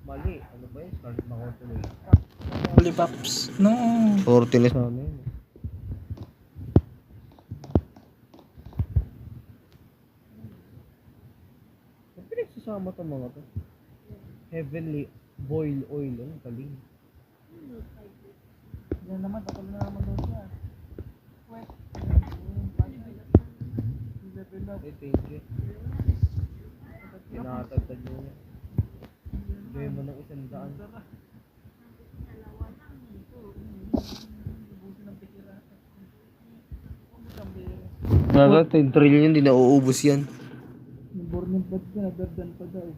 Mali. Ano ba yun? Scarlet Makoto na yun. Lollipops. No. 40 na sana yun. Ba't pinagsasama itong mga to? Heavenly boil oil. Ano? Galing. Yan naman, takal na naman doon siya. Wait. Eh, thank you. Pinakatagtag nyo niya. Gawin mo ng 100. Naga, 10 trillion, di na uubos yan. Yung born and blood ko, nagdardan pa daw.